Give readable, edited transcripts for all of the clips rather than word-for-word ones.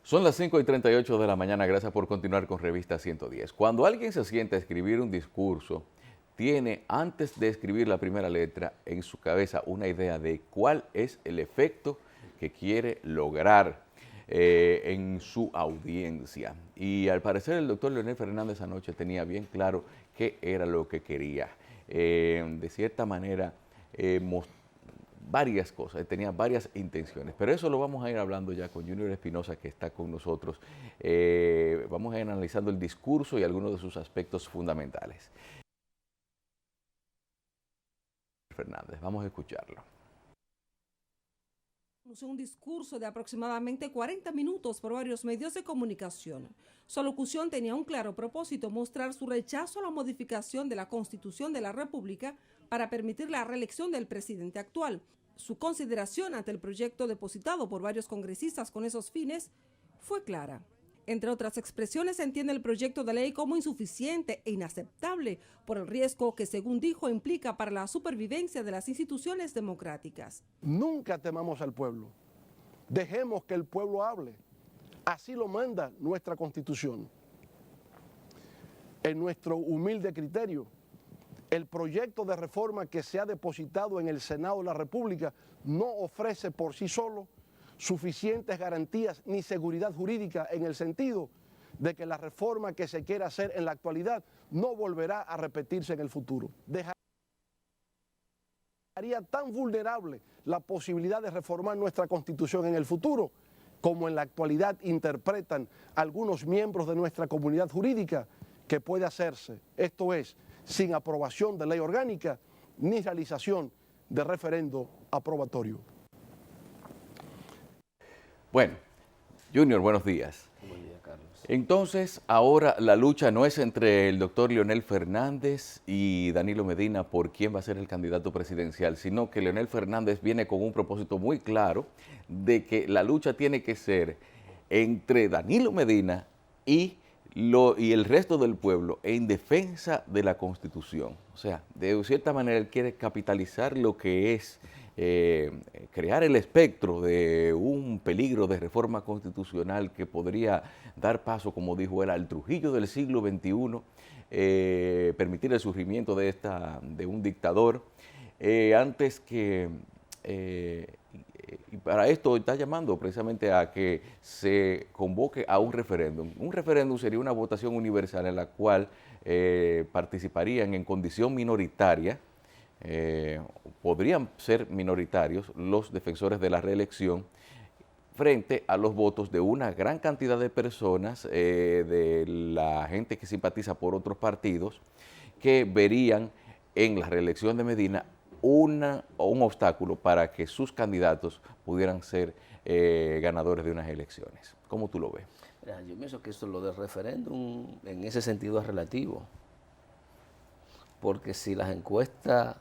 Son las 5:38 de la mañana, gracias por continuar con Revista 110. Cuando alguien se sienta a escribir un discurso, tiene antes de escribir la primera letra en su cabeza una idea de cuál es el efecto que quiere lograr en su audiencia. Y al parecer el doctor Leonel Fernández anoche tenía bien claro qué era lo que quería. De cierta manera, varias cosas, tenía varias intenciones, pero eso lo vamos a ir hablando ya con Junior Espinosa, que está con nosotros. Vamos a ir analizando el discurso y algunos de sus aspectos fundamentales. Fernández, vamos a escucharlo. Un discurso de aproximadamente 40 minutos por varios medios de comunicación. Su alocución tenía un claro propósito: mostrar su rechazo a la modificación de la Constitución de la República para permitir la reelección del presidente actual. Su consideración ante el proyecto depositado por varios congresistas con esos fines fue clara. Entre otras expresiones, entiende el proyecto de ley como insuficiente e inaceptable por el riesgo que, según dijo, implica para la supervivencia de las instituciones democráticas. Nunca temamos al pueblo. Dejemos que el pueblo hable. Así lo manda nuestra Constitución. En nuestro humilde criterio, el proyecto de reforma que se ha depositado en el Senado de la República no ofrece por sí solo suficientes garantías ni seguridad jurídica, en el sentido de que la reforma que se quiere hacer en la actualidad no volverá a repetirse en el futuro. Dejaría tan vulnerable la posibilidad de reformar nuestra Constitución en el futuro, como en la actualidad interpretan algunos miembros de nuestra comunidad jurídica, que puede hacerse, esto es, sin aprobación de ley orgánica ni realización de referendo aprobatorio. Bueno, Junior, buenos días. Buen día, Carlos. Entonces, ahora la lucha no es entre el doctor Leonel Fernández y Danilo Medina por quién va a ser el candidato presidencial, sino que Leonel Fernández viene con un propósito muy claro de que la lucha tiene que ser entre Danilo Medina y el resto del pueblo en defensa de la Constitución. O sea, de cierta manera él quiere capitalizar lo que es crear el espectro de un peligro de reforma constitucional que podría dar paso, como dijo él, al Trujillo del siglo XXI, permitir el surgimiento de un dictador, antes que... y para esto está llamando precisamente a que se convoque a un referéndum. Un referéndum sería una votación universal en la cual participarían en condición minoritaria, podrían ser minoritarios los defensores de la reelección frente a los votos de una gran cantidad de personas, de la gente que simpatiza por otros partidos, que verían en la reelección de Medina un obstáculo para que sus candidatos pudieran ser ganadores de unas elecciones. ¿Cómo tú lo ves? Mira, yo pienso que esto, lo del referéndum, en ese sentido es relativo, porque si las encuestas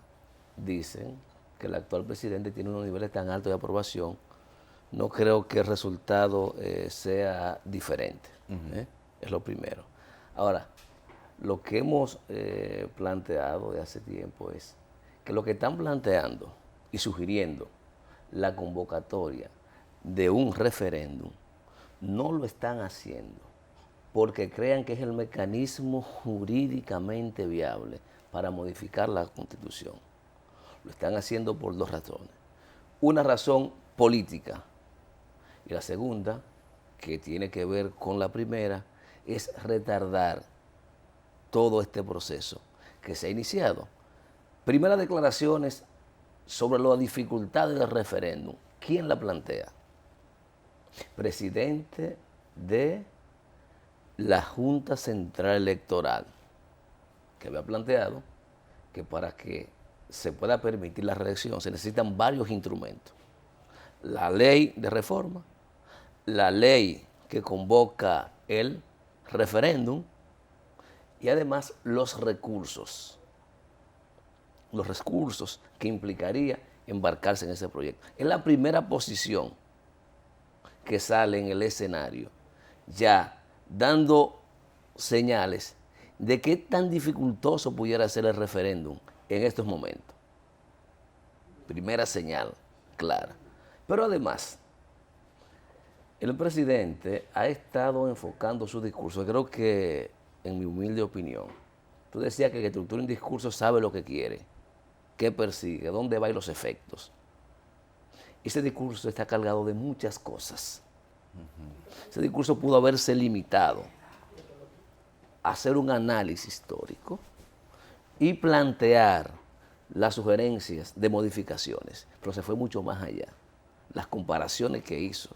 dicen que el actual presidente tiene unos niveles tan altos de aprobación, no creo que el resultado sea diferente. Es lo primero. Ahora, lo que hemos planteado de hace tiempo es que lo que están planteando y sugiriendo la convocatoria de un referéndum no lo están haciendo porque crean que es el mecanismo jurídicamente viable para modificar la Constitución. Lo están haciendo por dos razones. Una razón política y la segunda, que tiene que ver con la primera, es retardar todo este proceso que se ha iniciado. Primeras declaraciones sobre las dificultades del referéndum. ¿Quién la plantea? Presidente de la Junta Central Electoral, que había planteado que para que se pueda permitir la reelección se necesitan varios instrumentos. La ley de reforma, la ley que convoca el referéndum y además los recursos que implicaría embarcarse en ese proyecto. Es la primera posición que sale en el escenario, ya dando señales de qué tan dificultoso pudiera ser el referéndum en estos momentos. Primera señal clara. Pero además, El presidente ha estado enfocando su discurso, creo que, en mi humilde opinión, tú decías que el que estructura un discurso sabe lo que quiere, qué persigue, dónde va y los efectos. Ese discurso está cargado de muchas cosas. Ese discurso pudo haberse limitado a hacer un análisis histórico y plantear las sugerencias de modificaciones, pero se fue mucho más allá. Las comparaciones que hizo,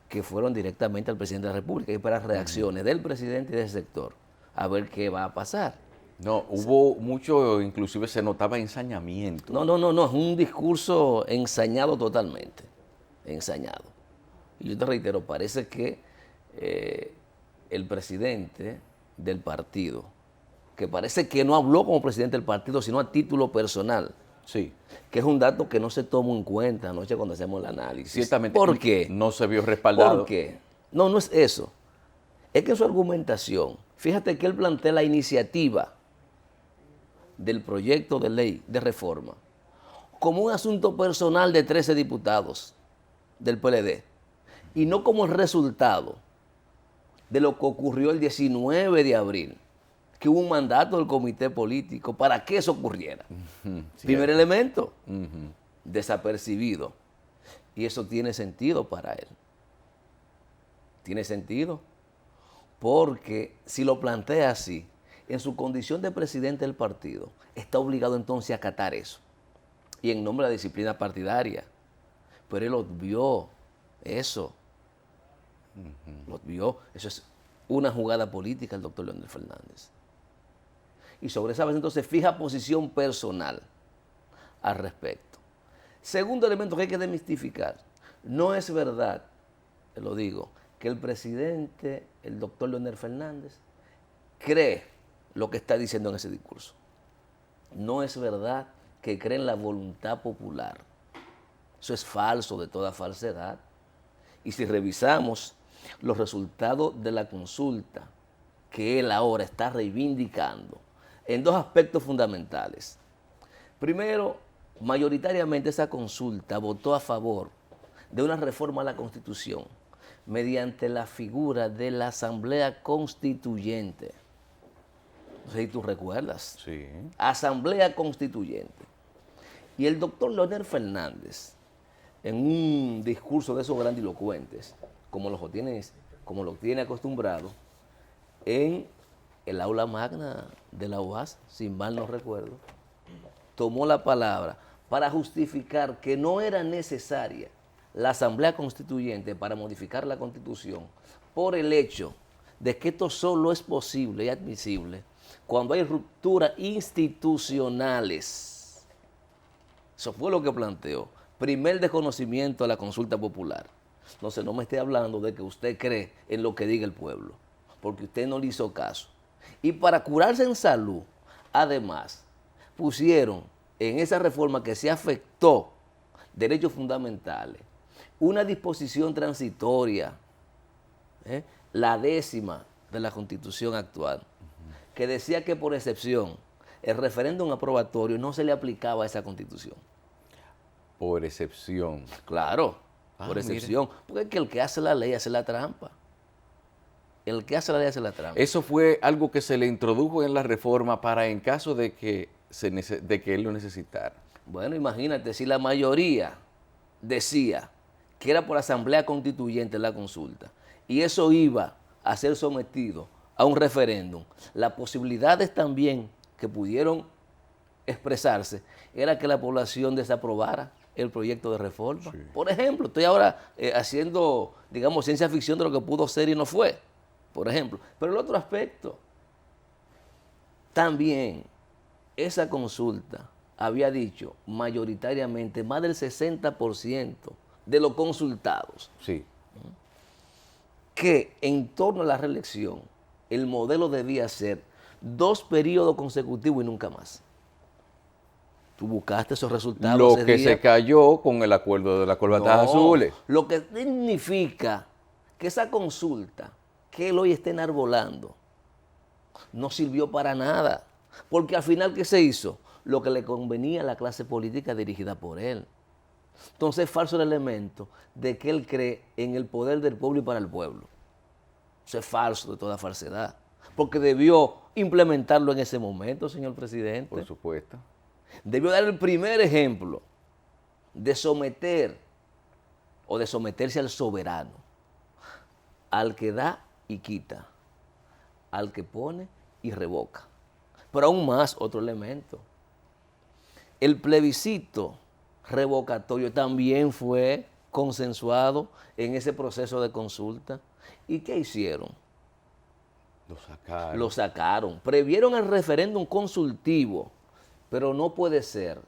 que fueron directamente al presidente de la República y para reacciones del presidente y del sector, a ver qué va a pasar. No, hubo mucho, inclusive se notaba ensañamiento. No, es un discurso ensañado totalmente, ensañado. Y yo te reitero, parece que el presidente del partido, que parece que no habló como presidente del partido, sino a título personal, Sí. que es un dato que no se tomó en cuenta anoche cuando hacemos el análisis. Ciertamente. ¿Por qué? No se vio respaldado. ¿Por qué? No es eso. Es que en su argumentación, fíjate que él plantea la iniciativa del proyecto de ley de reforma como un asunto personal de 13 diputados del PLD y no como el resultado de lo que ocurrió el 19 de abril, que hubo un mandato del comité político para que eso ocurriera. Primer elemento, desapercibido. Y eso tiene sentido para él. Tiene sentido porque si lo plantea así, en su condición de presidente del partido, está obligado entonces a acatar eso. Y en nombre de la disciplina partidaria. Pero él obvió eso. Lo obvió. Eso es una jugada política del doctor Leonel Fernández. Y sobre esa base entonces fija posición personal al respecto. Segundo elemento que hay que desmistificar. No es verdad, te lo digo, que el presidente, el doctor Leonel Fernández, cree lo que está diciendo en ese discurso. No es verdad que cree en la voluntad popular. Eso es falso de toda falsedad. Y si revisamos los resultados de la consulta que él ahora está reivindicando en dos aspectos fundamentales. Primero, mayoritariamente esa consulta votó a favor de una reforma a la Constitución mediante la figura de la Asamblea Constituyente. No sé si tú recuerdas. Sí. Asamblea Constituyente. Y el doctor Leonel Fernández, en un discurso de esos grandilocuentes, como lo tiene acostumbrado, en el aula magna de la UAS, si mal no recuerdo, tomó la palabra para justificar que no era necesaria la Asamblea Constituyente para modificar la Constitución por el hecho de que esto solo es posible y admisible cuando hay rupturas institucionales. Eso fue lo que planteó. Primer desconocimiento a la consulta popular. Entonces no me esté hablando de que usted cree en lo que diga el pueblo, porque usted no le hizo caso. Y para curarse en salud, además, pusieron en esa reforma que se afectó derechos fundamentales, una disposición transitoria, la 10ª de la Constitución actual, que decía que por excepción el referéndum aprobatorio no se le aplicaba a esa Constitución. Por excepción. Claro, por excepción. Mire. Porque es que el que hace la ley hace la trampa. El que hace la ley hace la trampa. Eso fue algo que se le introdujo en la reforma para en caso de que él lo necesitara. Bueno, imagínate, si la mayoría decía que era por asamblea constituyente la consulta y eso iba a ser sometido a un referéndum, las posibilidades también que pudieron expresarse era que la población desaprobara el proyecto de reforma. Sí. Por ejemplo, estoy ahora haciendo, digamos, ciencia ficción de lo que pudo ser y no fue, por ejemplo. Pero el otro aspecto, también esa consulta había dicho mayoritariamente, más del 60% de los consultados, sí, que en torno a la reelección el modelo debía ser 2 periodos consecutivos y nunca más. Tú buscaste esos resultados. Lo que se cayó con el acuerdo de las corbatas azules. Lo que significa que esa consulta que él hoy está enarbolando no sirvió para nada. Porque al final, ¿qué se hizo? Lo que le convenía a la clase política dirigida por él. Entonces es falso el elemento de que él cree en el poder del pueblo y para el pueblo. Eso es falso de toda falsedad. Porque debió implementarlo en ese momento, señor presidente. Por supuesto. Debió dar el primer ejemplo de someter o de someterse al soberano, al que da y quita, al que pone y revoca. Pero aún más, otro elemento. El plebiscito revocatorio también fue consensuado en ese proceso de consulta. ¿Y qué hicieron? Lo sacaron. Lo sacaron. Previeron el referéndum consultivo, pero no puede ser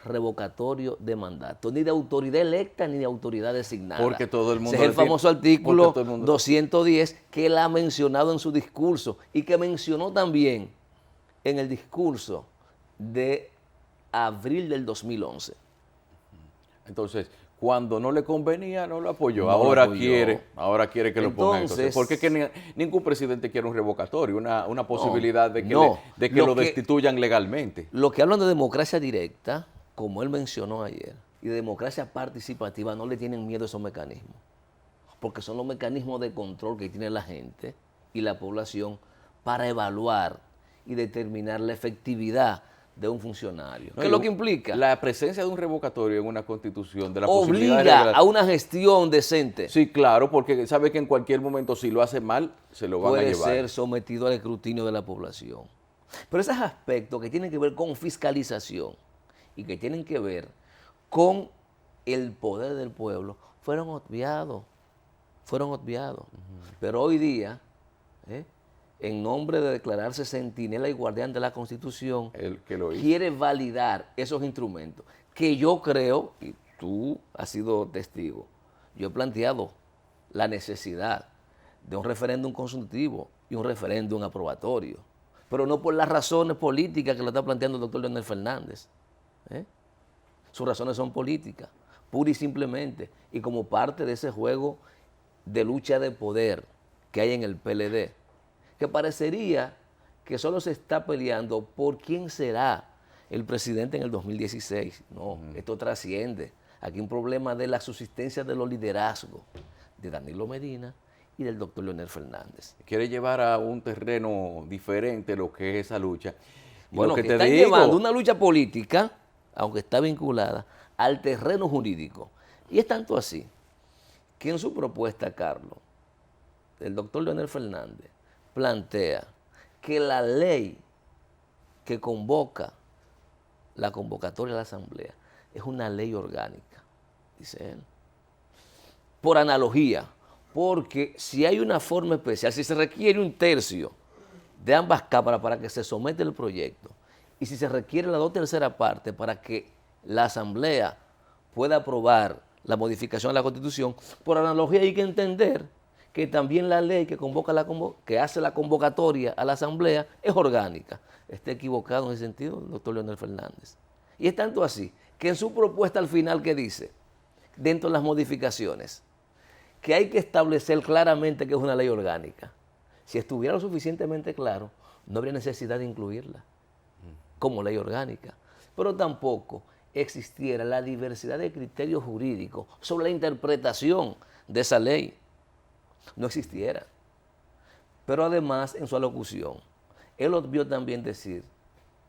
revocatorio de mandato, ni de autoridad electa ni de autoridad designada. Porque todo el mundo Ese es el famoso artículo 210 que él ha mencionado en su discurso y que mencionó también en el discurso de abril del 2011. Entonces, cuando no le convenía, no lo apoyó. No ahora lo apoyó. quiere que lo ponga. Entonces, ¿por qué que ningún presidente quiere un revocatorio? Una posibilidad de que lo destituyan legalmente. Lo que hablan de democracia directa, como él mencionó ayer, y de democracia participativa, no le tienen miedo a esos mecanismos. Porque son los mecanismos de control que tiene la gente y la población para evaluar y determinar la efectividad de un funcionario. ¿Qué es lo que implica? La presencia de un revocatorio en una constitución, de la obliga posibilidad de a una gestión decente. Sí, claro, porque sabe que en cualquier momento si lo hace mal, se lo van a llevar. Puede ser sometido al escrutinio de la población. Pero esos aspectos que tienen que ver con fiscalización y que tienen que ver con el poder del pueblo fueron obviados. Pero hoy día, en nombre de declararse centinela y guardián de la Constitución, El que lo hizo. quiere validar esos instrumentos, que yo creo, y tú has sido testigo, yo he planteado la necesidad de un referéndum consultivo y un referéndum aprobatorio, pero no por las razones políticas que lo está planteando el doctor Leonel Fernández. Sus razones son políticas, pura y simplemente, y como parte de ese juego de lucha de poder que hay en el PLD, que parecería que solo se está peleando por quién será el presidente en el 2016. No, esto trasciende. Aquí hay un problema de la subsistencia de los liderazgos de Danilo Medina y del doctor Leonel Fernández. Quiere llevar a un terreno diferente lo que es esa lucha. Y Bueno, lo que que te están digo, llevando una lucha política, aunque está vinculada, al terreno jurídico. Y es tanto así que en su propuesta, Carlos, el doctor Leonel Fernández plantea que la ley que convoca la convocatoria de la Asamblea es una ley orgánica, dice él. Por analogía, porque si hay una forma especial, si se requiere un tercio de ambas cámaras para que se someta el proyecto, y si se requiere la 2/3 parte para que la Asamblea pueda aprobar la modificación de la Constitución, por analogía hay que entender que también la ley que hace la convocatoria a la Asamblea es orgánica. Está equivocado en ese sentido el doctor Leonel Fernández. Y es tanto así que en su propuesta al final que dice, dentro de las modificaciones, que hay que establecer claramente que es una ley orgánica. Si estuviera lo suficientemente claro, no habría necesidad de incluirla como ley orgánica. Pero tampoco existiera la diversidad de criterios jurídicos sobre la interpretación de esa ley. No existiera. Pero además, en su alocución, él obvió también decir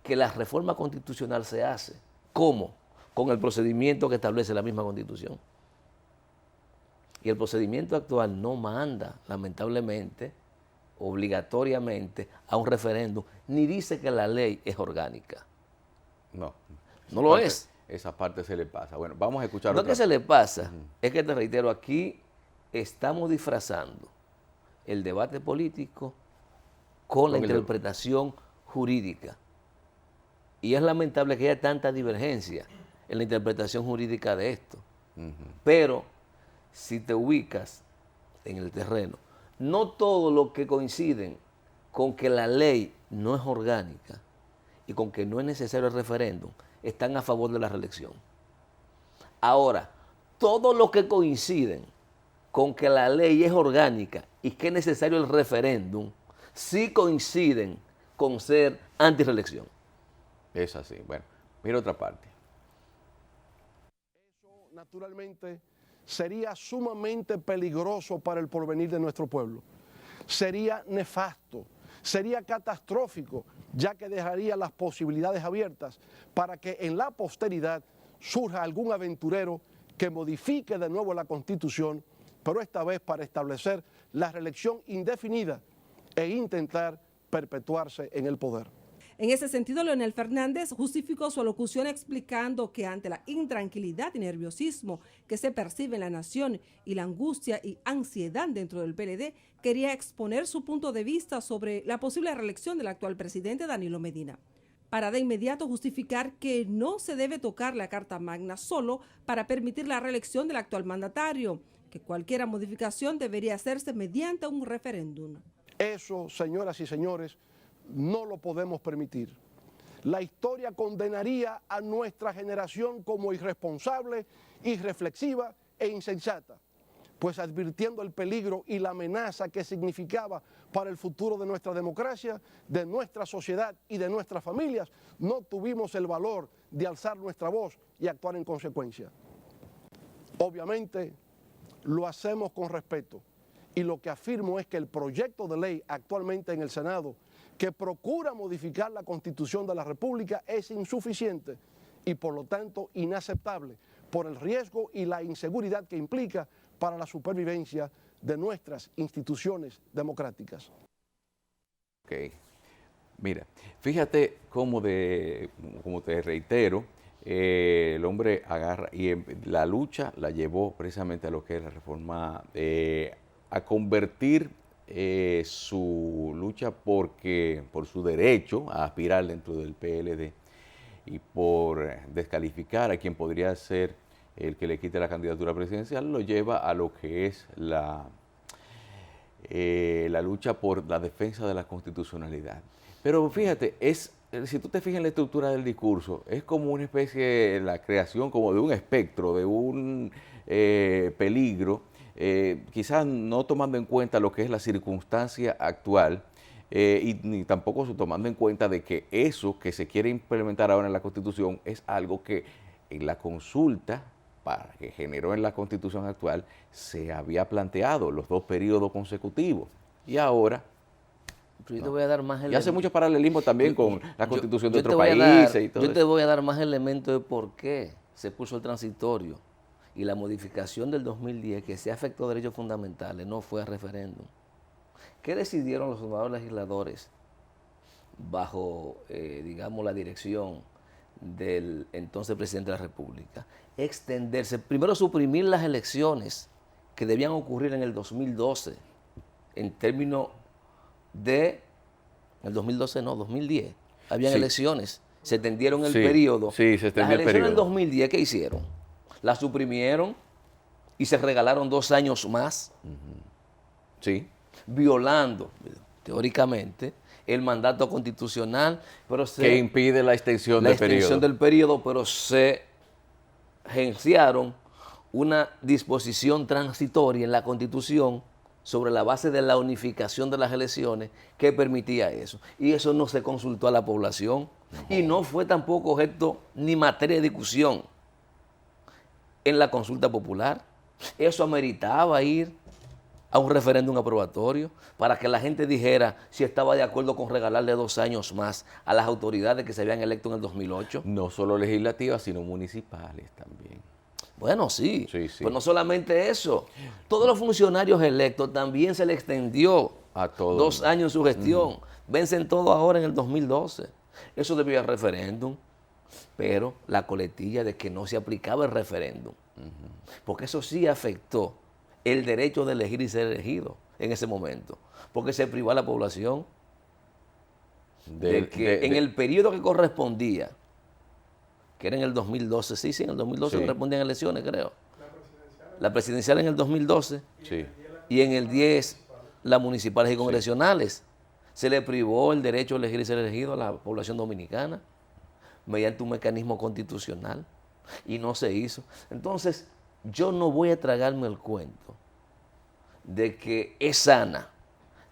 que la reforma constitucional se hace. ¿Cómo? Con el procedimiento que establece la misma Constitución. Y el procedimiento actual no manda, lamentablemente, obligatoriamente, a un referéndum, ni dice que la ley es orgánica. no lo es. Esa parte se le pasa. Bueno, vamos a escuchar No otra. que se le pasa, es que te reitero, aquí estamos disfrazando el debate político con la interpretación jurídica. Y es lamentable que haya tanta divergencia en la interpretación jurídica de esto. Pero si te ubicas en el terreno, no todo lo que coinciden con que la ley no es orgánica y con que no es necesario el referéndum están a favor de la reelección. Ahora, todos los que coinciden con que la ley es orgánica y que es necesario el referéndum, sí coinciden con ser antirreelección. Es así. Bueno, mira otra parte. naturalmente, sería sumamente peligroso para el porvenir de nuestro pueblo. Sería nefasto, sería catastrófico, ya que dejaría las posibilidades abiertas para que en la posteridad surja algún aventurero que modifique de nuevo la Constitución, pero esta vez para establecer la reelección indefinida e intentar perpetuarse en el poder. En ese sentido, Leonel Fernández justificó su alocución explicando que ante la intranquilidad y nerviosismo que se percibe en la nación y la angustia y ansiedad dentro del PLD, quería exponer su punto de vista sobre la posible reelección del actual presidente Danilo Medina, para de inmediato justificar que no se debe tocar la Carta Magna solo para permitir la reelección del actual mandatario, que cualquier modificación debería hacerse mediante un referéndum. Eso, señoras y señores, no lo podemos permitir. La historia condenaría a nuestra generación como irresponsable, irreflexiva e insensata, pues advirtiendo el peligro y la amenaza que significaba para el futuro de nuestra democracia, de nuestra sociedad y de nuestras familias, no tuvimos el valor de alzar nuestra voz y actuar en consecuencia. Obviamente, lo hacemos con respeto y lo que afirmo es que el proyecto de ley actualmente en el Senado que procura modificar la Constitución de la República es insuficiente y por lo tanto inaceptable por el riesgo y la inseguridad que implica para la supervivencia de nuestras instituciones democráticas. Ok. Mira, fíjate cómo como te reitero, el hombre agarra y la lucha la llevó precisamente a lo que es la reforma, a convertir su lucha por su derecho a aspirar dentro del PLD y por descalificar a quien podría ser el que le quite la candidatura presidencial, lo lleva a lo que es la lucha por la defensa de la constitucionalidad. Pero fíjate, si tú te fijas en la estructura del discurso, es como una especie de la creación como de un espectro, de un peligro, quizás no tomando en cuenta lo que es la circunstancia actual y ni tampoco tomando en cuenta de que eso que se quiere implementar ahora en la Constitución es algo que en la consulta que generó en la Constitución actual se había planteado los 2 periodos consecutivos y ahora Pero yo te voy a dar más y hace mucho paralelismo también con la Constitución de otros países y todo eso. Yo te eso. voy a dar más elementos de por qué se puso el transitorio y la modificación del 2010 que se afectó derechos fundamentales no fue a referéndum. ¿Qué decidieron los nuevos legisladores bajo, digamos, la dirección del entonces presidente de la República? Extenderse, primero suprimir las elecciones que debían ocurrir en el 2012, en términos de, en el 2012 no, 2010, habían elecciones, se extendieron el periodo. Sí, se extendió las el elecciones periodo. del 2010, ¿qué hicieron? Las suprimieron y se regalaron 2 años más, Sí. violando, teóricamente, el mandato constitucional, pero Que impide la extensión del periodo. La extensión del periodo, pero se agenciaron una disposición transitoria en la Constitución sobre la base de la unificación de las elecciones que permitía eso. Y eso no se consultó a la población y no fue tampoco objeto ni materia de discusión en la consulta popular. Eso ameritaba ir a un referéndum aprobatorio para que la gente dijera si estaba de acuerdo con regalarle 2 años más a las autoridades que se habían electo en el 2008. No solo legislativas, sino municipales también. Bueno, sí, Sí, sí. pero no solamente eso. Todos los funcionarios electos también se le extendió A todos. 2 años en su gestión. Vencen todo ahora en el 2012. Eso debió ir al referéndum, pero la coletilla de que no se aplicaba el referéndum. Porque eso sí afectó el derecho de elegir y ser elegido en ese momento. Porque se privó a la población de que en el periodo que correspondía, que era en el 2012, sí, en el 2012 Sí. correspondían elecciones, creo. La presidencial en el 2012 Sí. y en el 10 las municipales y congresionales. Se le privó el derecho a elegir y ser elegido a la población dominicana mediante un mecanismo constitucional y no se hizo. Entonces, yo no voy a tragarme el cuento de que es sana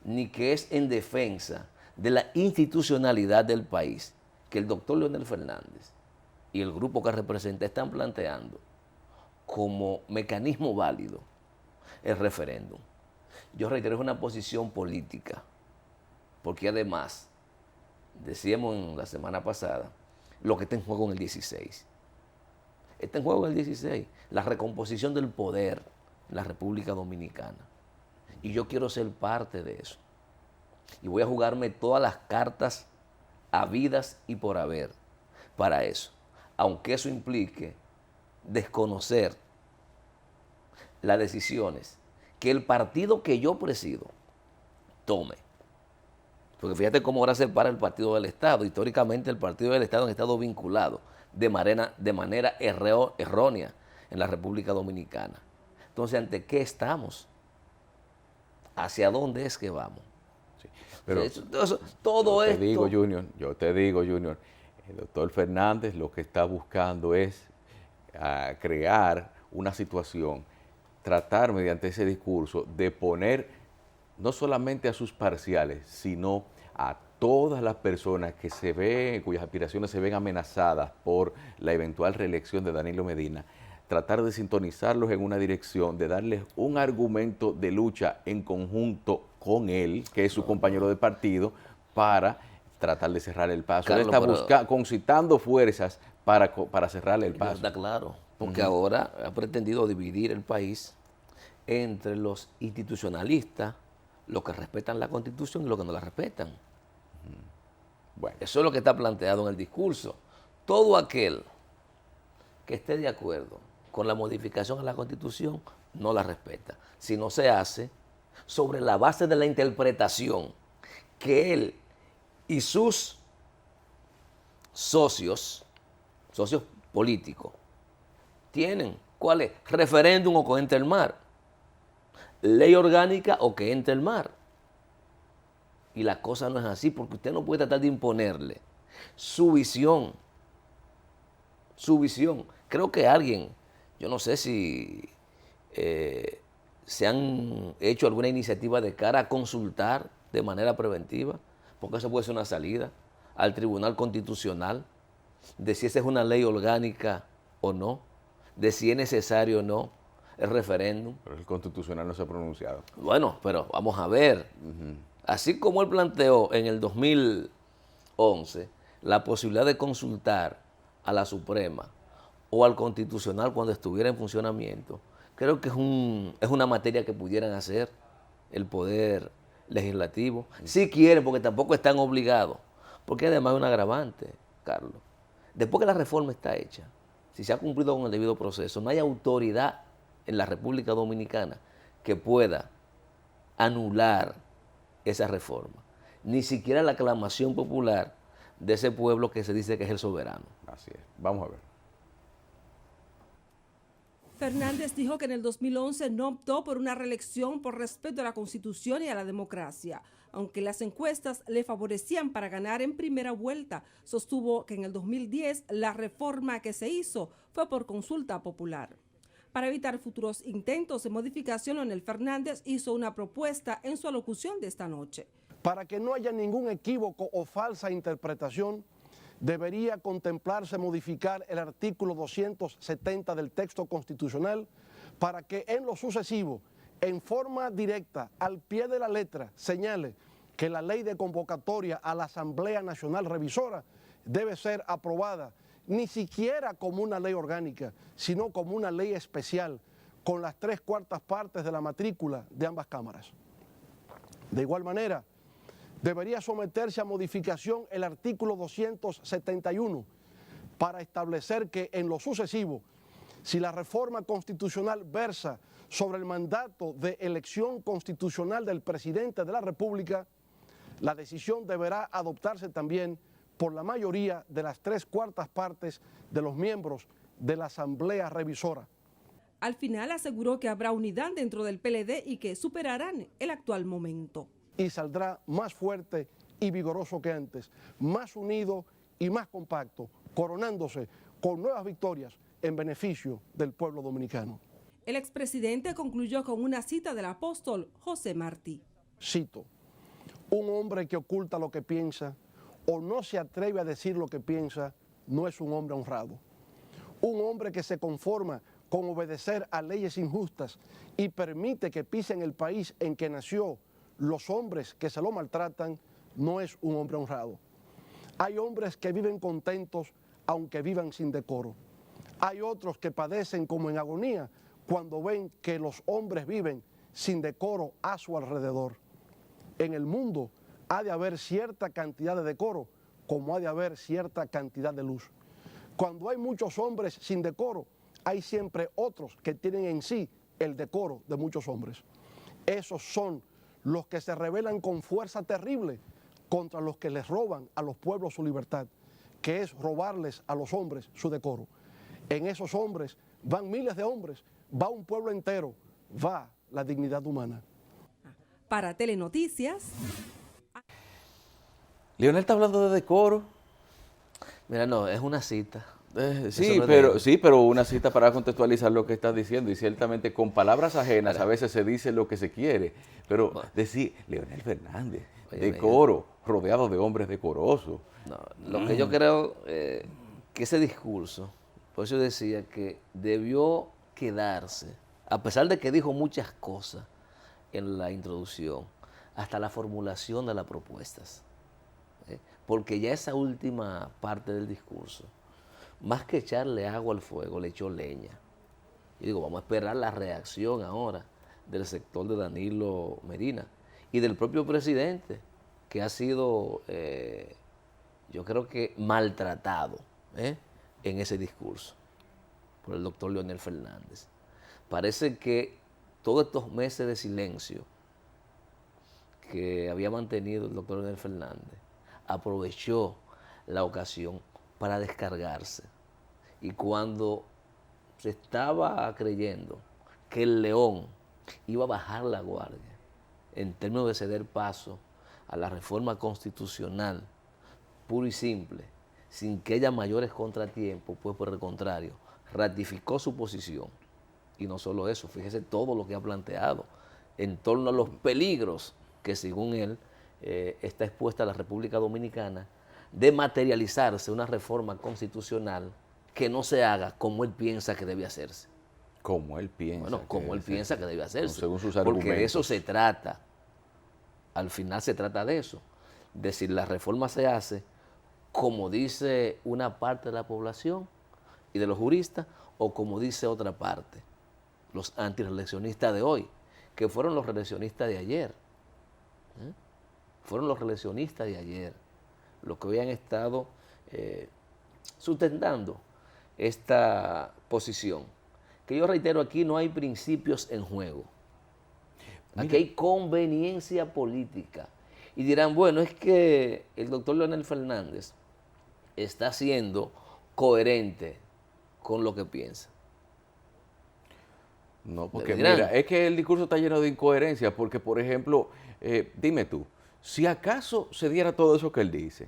ni que es en defensa de la institucionalidad del país que el doctor Leonel Fernández y el grupo que representa están planteando como mecanismo válido el referéndum. Yo reitero, es una posición política, porque además, decíamos la semana pasada, lo que está en juego en el 16. Está en juego en el 16, la recomposición del poder en la República Dominicana. Y yo quiero ser parte de eso. Y voy a jugarme todas las cartas habidas y por haber para eso. Aunque eso implique desconocer las decisiones que el partido que yo presido tome. Porque fíjate cómo ahora se para el partido del Estado. Históricamente el partido del Estado ha estado vinculado de manera errónea en la República Dominicana. Entonces, ¿ante qué estamos? ¿Hacia dónde es que vamos? Sí, pero todo esto... Yo te digo, Junior, el doctor Fernández lo que está buscando es crear una situación, tratar mediante ese discurso de poner no solamente a sus parciales, sino a todas las personas que cuyas aspiraciones se ven amenazadas por la eventual reelección de Danilo Medina, tratar de sintonizarlos en una dirección, de darles un argumento de lucha en conjunto con él, que es su compañero de partido, para tratar de cerrar el paso. Carlos, él está concitando fuerzas para cerrarle el paso. Está claro, porque ahora ha pretendido dividir el país entre los institucionalistas, los que respetan la Constitución y los que no la respetan. Bueno. Eso es lo que está planteado en el discurso. Todo aquel que esté de acuerdo con la modificación a la Constitución no la respeta. Si no se hace sobre la base de la interpretación que él y sus socios políticos tienen. ¿Cuál es? Referéndum o que entre el mar. Ley orgánica o que entre el mar. Y la cosa no es así, porque usted no puede tratar de imponerle su visión. Su visión. Creo que alguien, yo no sé si se han hecho alguna iniciativa de cara a consultar de manera preventiva, porque eso puede ser una salida al Tribunal Constitucional, de si esa es una ley orgánica o no, de si es necesario o no el referéndum. Pero el Constitucional no se ha pronunciado. Bueno, pero vamos a ver. Así como él planteó en el 2011 la posibilidad de consultar a la Suprema o al Constitucional cuando estuviera en funcionamiento, creo que es una materia que pudieran hacer el Poder Legislativo. Si quieren, porque tampoco están obligados. Porque además es un agravante, Carlos. Después que la reforma está hecha, si se ha cumplido con el debido proceso, no hay autoridad en la República Dominicana que pueda anular esa reforma. Ni siquiera la aclamación popular de ese pueblo que se dice que es el soberano. Así es. Vamos a ver. Fernández dijo que en el 2011 no optó por una reelección por respeto a la Constitución y a la democracia. Aunque las encuestas le favorecían para ganar en primera vuelta, sostuvo que en el 2010 la reforma que se hizo fue por consulta popular. Para evitar futuros intentos de modificación, Leonel Fernández hizo una propuesta en su alocución de esta noche. Para que no haya ningún equívoco o falsa interpretación, debería contemplarse modificar el artículo 270 del texto constitucional para que en lo sucesivo, en forma directa, al pie de la letra, señale que la ley de convocatoria a la Asamblea Nacional Revisora debe ser aprobada ni siquiera como una ley orgánica, sino como una ley especial, con las 3/4 partes de la matrícula de ambas cámaras. De igual manera, debería someterse a modificación el artículo 271 para establecer que en lo sucesivo, si la reforma constitucional versa sobre el mandato de elección constitucional del presidente de la República, la decisión deberá adoptarse también por la mayoría de las 3/4 partes de los miembros de la Asamblea Revisora. Al final aseguró que habrá unidad dentro del PLD y que superarán el actual momento. Y saldrá más fuerte y vigoroso que antes, más unido y más compacto, coronándose con nuevas victorias en beneficio del pueblo dominicano. El expresidente concluyó con una cita del apóstol José Martí. Cito: un hombre que oculta lo que piensa o no se atreve a decir lo que piensa no es un hombre honrado. Un hombre que se conforma con obedecer a leyes injustas y permite que pisen el país en que nació los hombres que se lo maltratan, no es un hombre honrado. Hay hombres que viven contentos aunque vivan sin decoro. Hay otros que padecen como en agonía cuando ven que los hombres viven sin decoro a su alrededor. En el mundo ha de haber cierta cantidad de decoro, como ha de haber cierta cantidad de luz. Cuando hay muchos hombres sin decoro, hay siempre otros que tienen en sí el decoro de muchos hombres. Esos son los que se rebelan con fuerza terrible contra los que les roban a los pueblos su libertad, que es robarles a los hombres su decoro. En esos hombres van miles de hombres, va un pueblo entero, va la dignidad humana. Para Telenoticias. Leonel está hablando de decoro. Mira, no, es una cita. Sí, pero una cita para contextualizar lo que estás diciendo, y ciertamente con palabras ajenas a veces se dice lo que se quiere, pero decir Leonel Fernández, decoro, rodeado de hombres decorosos. No, lo que yo creo que ese discurso, por eso decía que debió quedarse, a pesar de que dijo muchas cosas en la introducción, hasta la formulación de las propuestas. Porque ya esa última parte del discurso, más que echarle agua al fuego, le echó leña. Y digo, vamos a esperar la reacción ahora del sector de Danilo Medina y del propio presidente, que ha sido, yo creo que maltratado en ese discurso por el doctor Leonel Fernández. Parece que todos estos meses de silencio que había mantenido el doctor Leonel Fernández, aprovechó la ocasión para descargarse. Y cuando se estaba creyendo que el león iba a bajar la guardia en términos de ceder paso a la reforma constitucional puro y simple, sin que haya mayores contratiempos, pues por el contrario, ratificó su posición. Y no solo eso, fíjese todo lo que ha planteado en torno a los peligros que según él está expuesta a la República Dominicana de materializarse una reforma constitucional que no se haga como él piensa que debe hacerse. Como él piensa. Bueno, como él piensa que debe hacerse. Según sus argumentos. Porque de eso se trata. Al final se trata de eso. De si la reforma se hace como dice una parte de la población y de los juristas o como dice otra parte, los antireeleccionistas de hoy, que fueron los reeleccionistas de ayer. Fueron los reeleccionistas de ayer los que hoy han estado sustentando esta posición. Que yo reitero, aquí no hay principios en juego. Aquí hay conveniencia política. Y dirán, bueno, es que el doctor Leonel Fernández está siendo coherente con lo que piensa. No, porque mira, es que el discurso está lleno de incoherencias, porque por ejemplo, dime tú, si acaso se diera todo eso que él dice,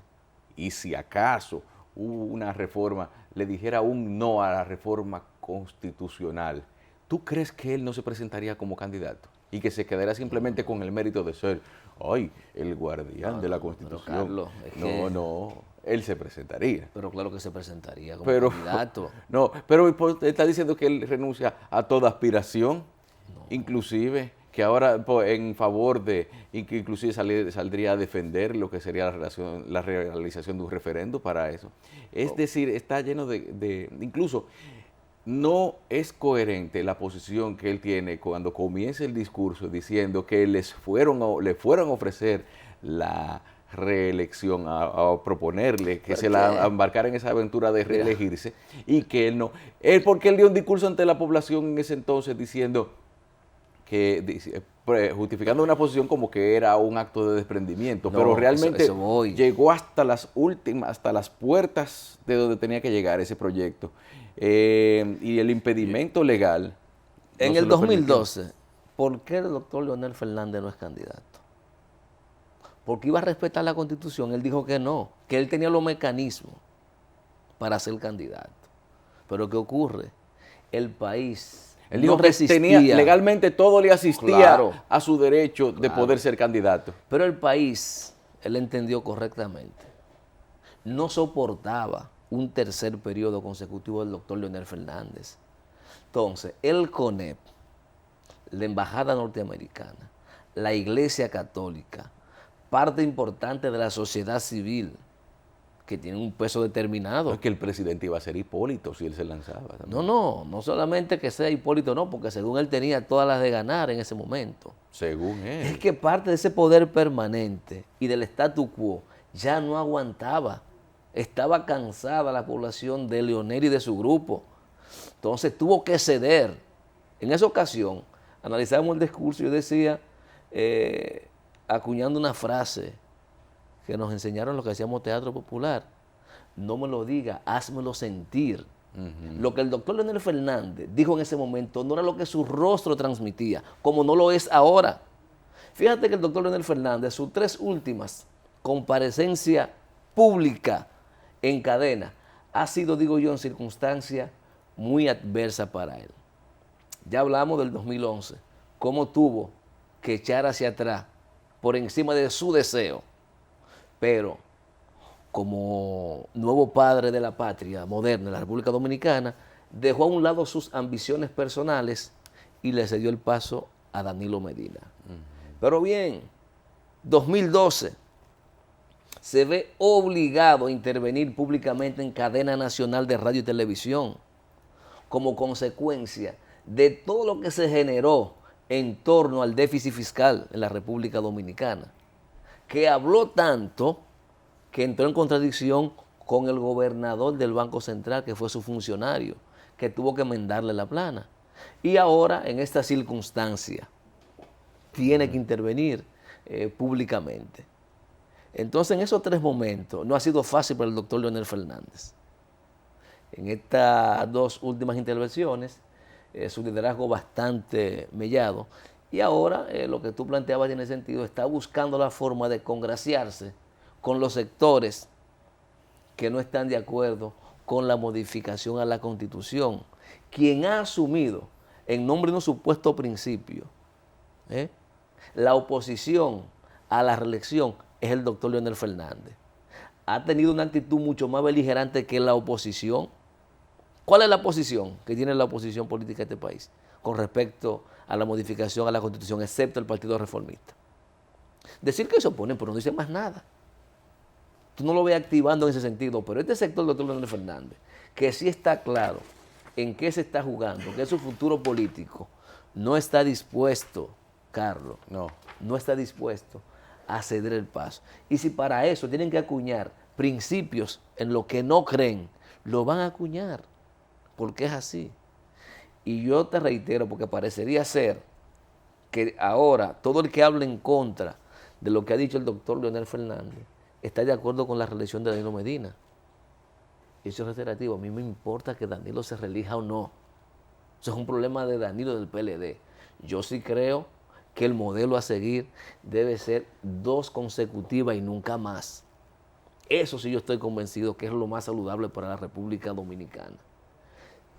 y si acaso hubo una reforma, le dijera un no a la reforma constitucional, ¿tú crees que él no se presentaría como candidato? Y que se quedaría simplemente con el mérito de ser, ay, el guardián de la Constitución. Carlos, no, él se presentaría. Pero claro que se presentaría como candidato. No, pero está diciendo que él renuncia a toda aspiración, inclusive que ahora en favor de, y que inclusive saldría a defender lo que sería la realización de un referendo para eso. Es decir, está lleno incluso no es coherente la posición que él tiene cuando comienza el discurso diciendo que le fueron a ofrecer la reelección, a proponerle que se la embarcara en esa aventura de reelegirse, y que él no, porque él dio un discurso ante la población en ese entonces diciendo que, justificando una posición como que era un acto de desprendimiento, pero realmente llegó hasta las puertas de donde tenía que llegar ese proyecto, y el impedimento legal. En el 2012, ¿por qué el doctor Leonel Fernández no es candidato? Porque iba a respetar la Constitución. Él dijo que no, que él tenía los mecanismos para ser candidato. Pero ¿qué ocurre? El país él dijo que tenía, legalmente todo le asistía a su derecho de poder ser candidato. Pero el país, él entendió correctamente, no soportaba un tercer periodo consecutivo del doctor Leonel Fernández. Entonces, el CONEP, la Embajada Norteamericana, la Iglesia Católica, parte importante de la sociedad civil, que tiene un peso determinado. No es que el presidente iba a ser Hipólito si él se lanzaba. También. No solamente que sea Hipólito, no, porque según él tenía todas las de ganar en ese momento. Según él. Es que parte de ese poder permanente y del statu quo ya no aguantaba. Estaba cansada la población de Leonel y de su grupo. Entonces tuvo que ceder. En esa ocasión, analizábamos el discurso y yo decía, acuñando una frase que nos enseñaron los que hacíamos teatro popular, no me lo diga, házmelo sentir. Lo que el doctor Leonel Fernández dijo en ese momento no era lo que su rostro transmitía, como no lo es ahora. Fíjate que el doctor Leonel Fernández, sus 3 últimas comparecencias públicas en cadena, ha sido, digo yo, en circunstancia muy adversa para él. Ya hablamos del 2011, cómo tuvo que echar hacia atrás por encima de su deseo, pero como nuevo padre de la patria moderna, de la República Dominicana, dejó a un lado sus ambiciones personales y le cedió el paso a Danilo Medina. Pero bien, 2012, se ve obligado a intervenir públicamente en cadena nacional de radio y televisión como consecuencia de todo lo que se generó en torno al déficit fiscal en la República Dominicana, que habló tanto que entró en contradicción con el gobernador del Banco Central, que fue su funcionario, que tuvo que enmendarle la plana. Y ahora, en esta circunstancia, tiene que intervenir públicamente. Entonces, en esos 3 momentos, no ha sido fácil para el doctor Leonel Fernández. En estas 2 últimas intervenciones, su liderazgo bastante mellado. Y ahora, lo que tú planteabas tiene sentido, está buscando la forma de congraciarse con los sectores que no están de acuerdo con la modificación a la Constitución. Quien ha asumido, en nombre de un supuesto principio, la oposición a la reelección es el doctor Leonel Fernández. Ha tenido una actitud mucho más beligerante que la oposición. ¿Cuál es la posición que tiene la oposición política de este país con respecto a la modificación a la Constitución, excepto el Partido Reformista? Decir que se oponen, pero no dice más nada. Tú no lo ves activando en ese sentido, pero este sector, doctor Leonel Fernández, que sí está claro en qué se está jugando, que es su futuro político, no está dispuesto, Carlos, no está dispuesto a ceder el paso. Y si para eso tienen que acuñar principios en lo que no creen, lo van a acuñar, porque es así. Y yo te reitero, porque parecería ser que ahora todo el que hable en contra de lo que ha dicho el doctor Leonel Fernández está de acuerdo con la reelección de Danilo Medina. Eso es reiterativo. A mí me importa que Danilo se reelija o no. Eso es un problema de Danilo del PLD. Yo sí creo que el modelo a seguir debe ser 2 consecutivas y nunca más. Eso sí yo estoy convencido que es lo más saludable para la República Dominicana.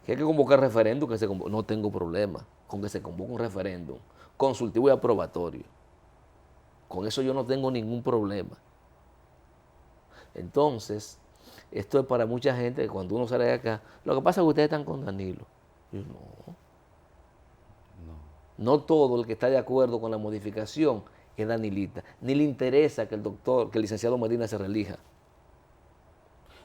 Que hay que convocar referéndum, no tengo problema con que se convoque un referéndum consultivo y aprobatorio. Con eso yo no tengo ningún problema. Entonces, esto es para mucha gente que cuando uno sale de acá, lo que pasa es que ustedes están con Danilo. Yo, no todo el que está de acuerdo con la modificación es danilita. Ni le interesa que el licenciado Medina se reelija.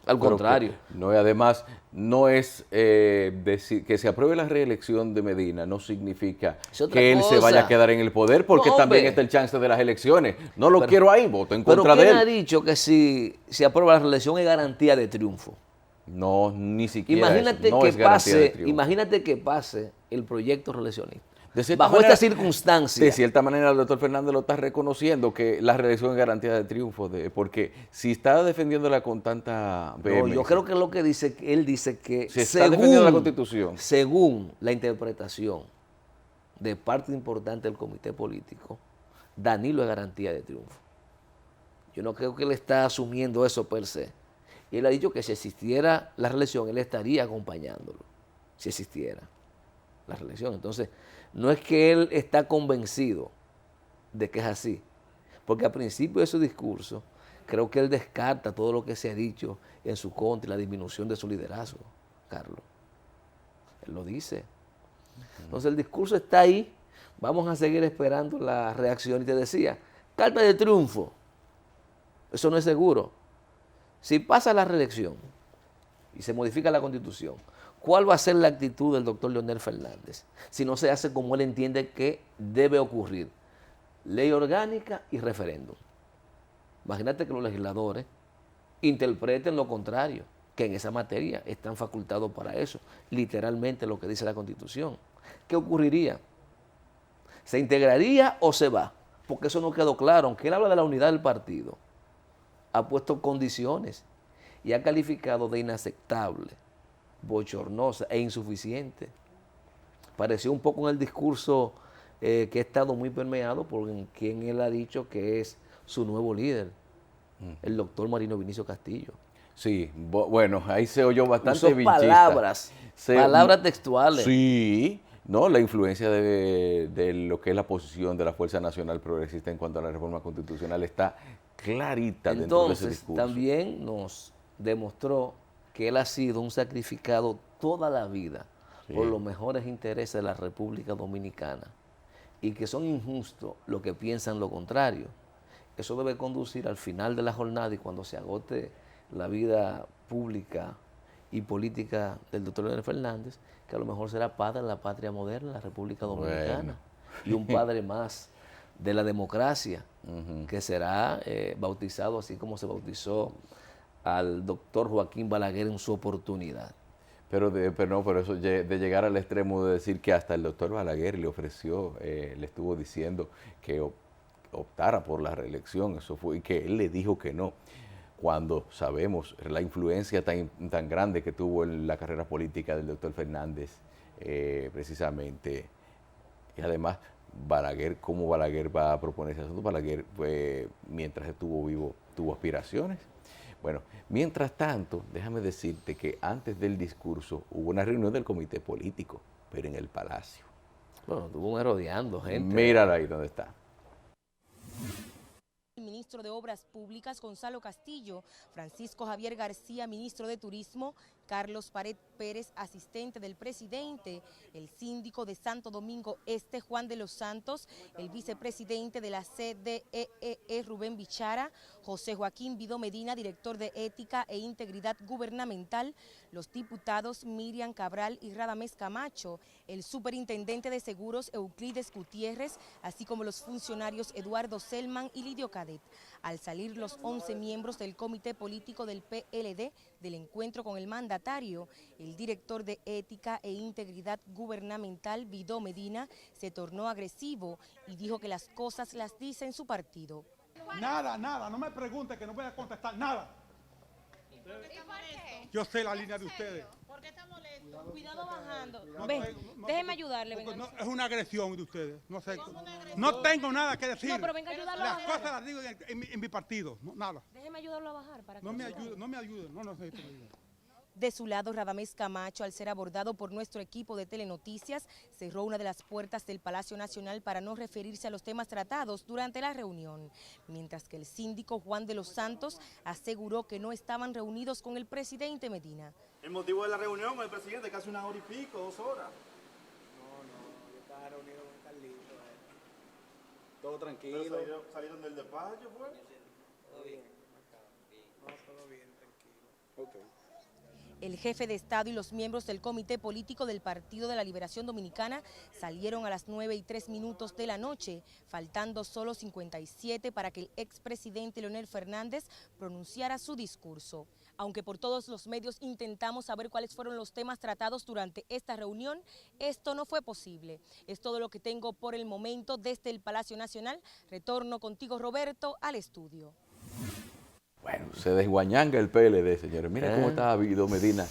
Al contrario. No, además, no es decir que se apruebe la reelección de Medina, no significa que él se vaya a quedar en el poder, porque también está el chance de las elecciones. No lo quiero ahí, voto en contra de él. ¿Pero quién ha dicho que si se aprueba la reelección es garantía de triunfo? No, ni siquiera Imagínate que pase el proyecto reeleccionista. Bajo esta circunstancia. De cierta manera, el doctor Fernández lo está reconociendo que la reelección es garantía de triunfo, porque si está defendiéndola con tanta vehemencia. Yo creo que lo que él dice que está defendiendo la Constitución. Según la interpretación de parte importante del comité político, Danilo es garantía de triunfo. Yo no creo que él está asumiendo eso per se. Y él ha dicho que si existiera la reelección, él estaría acompañándolo, si existiera la reelección. Entonces, no es que él está convencido de que es así, porque al principio de su discurso, creo que él descarta todo lo que se ha dicho en su contra y la disminución de su liderazgo, Carlos. Él lo dice. Entonces el discurso está ahí, vamos a seguir esperando la reacción. Y te decía, carta de triunfo, eso no es seguro. Si pasa la reelección y se modifica la Constitución, ¿cuál va a ser la actitud del doctor Leonel Fernández si no se hace como él entiende que debe ocurrir? Ley orgánica y referéndum. Imagínate que los legisladores interpreten lo contrario, que en esa materia están facultados para eso, literalmente lo que dice la Constitución. ¿Qué ocurriría? ¿Se integraría o se va? Porque eso no quedó claro. Aunque él habla de la unidad del partido, ha puesto condiciones y ha calificado de inaceptable, bochornosa e insuficiente. Pareció un poco en el discurso que ha estado muy permeado por quien él ha dicho que es su nuevo líder, el doctor Marino Vinicio Castillo. Sí, bueno, ahí se oyó bastante Usó vinchista. palabras textuales. Sí, no, la influencia de lo que es la posición de la Fuerza Nacional Progresista en cuanto a la reforma constitucional está clarita dentro de ese Entonces, discurso. también nos demostró que él ha sido un sacrificado toda la vida por los mejores intereses de la República Dominicana y que son injustos los que piensan lo contrario. Eso debe conducir al final de la jornada y cuando se agote la vida pública y política del doctor Leonel Fernández, que a lo mejor será padre de la patria moderna, la República Dominicana, y un padre más de la democracia, que será bautizado así como se bautizó al doctor Joaquín Balaguer en su oportunidad. Pero eso de llegar al extremo de decir que hasta el doctor Balaguer le ofreció, le estuvo diciendo que optara por la reelección, eso fue, y que él le dijo que no, cuando sabemos la influencia tan grande que tuvo en la carrera política del doctor Fernández, precisamente, y además Balaguer, ¿cómo Balaguer va a proponer ese asunto? Balaguer, mientras estuvo vivo, tuvo aspiraciones. Bueno, mientras tanto, déjame decirte que antes del discurso hubo una reunión del comité político, pero en el Palacio. Bueno, estuvo merodeando gente. Mírala ahí donde está. El ministro de Obras Públicas, Gonzalo Castillo, Francisco Javier García, ministro de Turismo, Carlos Pared Pérez, asistente del presidente, el síndico de Santo Domingo Este, Juan de los Santos, el vicepresidente de la CDEE, Rubén Bichara, José Joaquín Vidó Medina, director de Ética e Integridad Gubernamental, los diputados Miriam Cabral y Radamés Camacho, el superintendente de Seguros Euclides Gutiérrez, así como los funcionarios Eduardo Selman y Lidio Cadet. Al salir los 11 miembros del comité político del PLD del encuentro con el mandatario, el director de Ética e Integridad Gubernamental, Vidó Medina, se tornó agresivo y dijo que las cosas las dice en su partido. Nada, no me pregunte que no voy a contestar nada. Yo sé la línea de ustedes. ¿Por qué está molesto? Cuidado bajando. Déjeme ayudarle. Venga. No, es una agresión de ustedes. No sé. No tengo nada que decir. No, pero venga a ayudarlo a Las bajar. cosas las digo en mi partido. No, nada. Déjeme ayudarlo a bajar. Para que No me ayude. No necesito ayuda. De su lado, Radamés Camacho, al ser abordado por nuestro equipo de Telenoticias, cerró una de las puertas del Palacio Nacional para no referirse a los temas tratados durante la reunión, mientras que el síndico Juan de los Santos aseguró que no estaban reunidos con el presidente Medina. El motivo de la reunión con el presidente, casi 1 hora y pico, 2 horas. No, yo estaba reunido con Carlito. Todo tranquilo. Pero salieron del despacho, pues. Todo bien. No, todo bien, tranquilo. Ok. El jefe de Estado y los miembros del comité político del Partido de la Liberación Dominicana salieron a las 9:03 de la noche, faltando solo 57 para que el expresidente Leonel Fernández pronunciara su discurso. Aunque por todos los medios intentamos saber cuáles fueron los temas tratados durante esta reunión, esto no fue posible. Es todo lo que tengo por el momento desde el Palacio Nacional. Retorno contigo, Roberto, al estudio. Bueno, se desguañanga el PLD, señores. Mira cómo estaba Vidó Medina,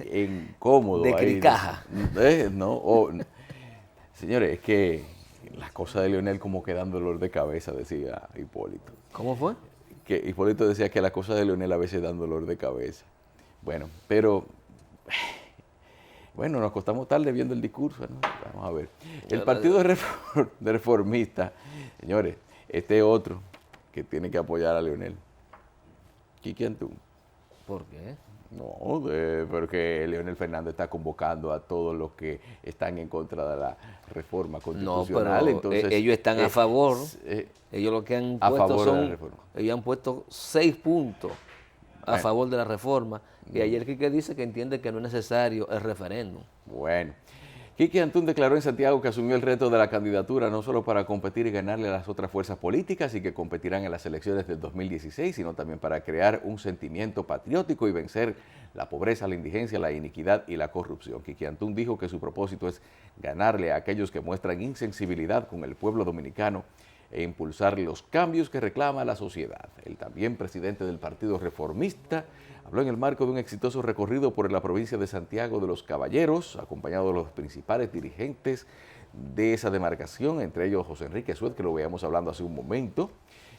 incómodo. De ahí. cricaja. Señores, es que las cosas de Leonel como que dan dolor de cabeza, decía Hipólito. ¿Cómo fue? Que Hipólito decía que las cosas de Leonel a veces dan dolor de cabeza. Bueno, pero... Bueno, nos costamos tarde viendo el discurso, ¿no? Vamos a ver. El Partido Reformista, señores, este otro que tiene que apoyar a Leonel. ¿Y quién tú? ¿Por qué? No, porque Leonel Fernández está convocando a todos los que están en contra de la reforma No, constitucional. pero Entonces, ellos están a favor. Ellos lo que han a puesto favor de la son, reforma. ellos han puesto 6 puntos a Bueno. favor de la reforma. Y ayer Quique dice que entiende que no es necesario el referéndum. Bueno, Quique Antún declaró en Santiago que asumió el reto de la candidatura no solo para competir y ganarle a las otras fuerzas políticas y que competirán en las elecciones del 2016, sino también para crear un sentimiento patriótico y vencer la pobreza, la indigencia, la iniquidad y la corrupción. Quique Antún dijo que su propósito es ganarle a aquellos que muestran insensibilidad con el pueblo dominicano e impulsar los cambios que reclama la sociedad. El también presidente del Partido Reformista habló en el marco de un exitoso recorrido por la provincia de Santiago de los Caballeros, acompañado de los principales dirigentes de esa demarcación, entre ellos José Enrique Suet, que lo veíamos hablando hace un momento,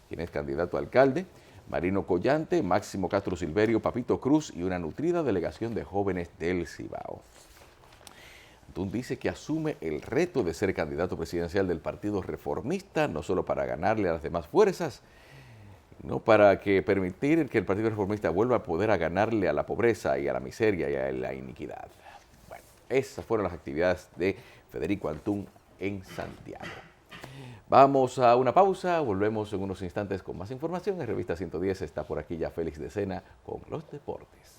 quien es candidato a alcalde, Marino Collante, Máximo Castro Silverio, Papito Cruz y una nutrida delegación de jóvenes del Cibao. Antún dice que asume el reto de ser candidato presidencial del Partido Reformista, no solo para ganarle a las demás fuerzas, no para que permitir que el Partido Reformista vuelva a poder ganarle a la pobreza y a la miseria y a la iniquidad. Bueno, esas fueron las actividades de Federico Antún en Santiago. Vamos a una pausa, volvemos en unos instantes con más información. En Revista 110 está por aquí ya Félix de Sena con los deportes.